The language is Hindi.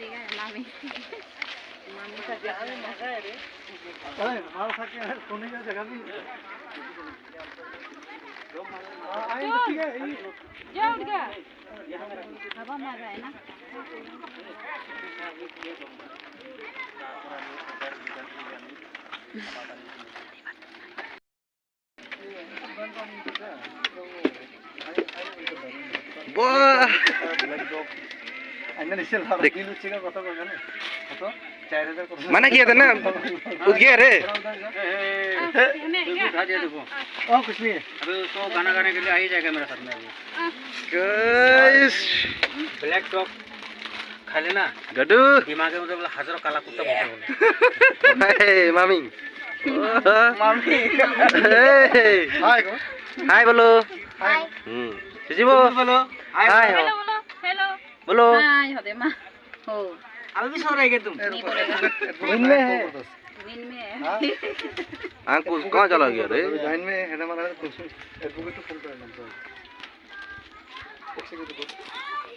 ठीक है मामी मामी का अरे हमारा साथ क्या है सोने का जगह भी आई ठीक है जा उठ गया हवा में आ गया है ना वाह अन्य निश्चल भाव दिल उच्चेगा कत को जाने कत 4000 कत माना किया था ना उठ गया रे उठा दिया देखो कुछ नहीं है अभी उसको गाना गाने के लिए आ ही जाएगा मेरे साथ में अभी गाइस ब्लैक डॉग खा लेना गडू दिमाग में मतलब हजारों काला कुत्ता बोलते बोले हाय मामी मामी हाय को हाय बोलो हाय सीजी बोलो हाय हेलो बोलो हेलो बोलो हाय होदे मां हो अभी भी सो रहे तुम नहीं बोलेगा दिन में है दिन में है अंकुश कहाँ चला गया रे लाइन में है ना हमारा कुछ एडवोकेट तो फोन कर लेना एक सेकंड रुको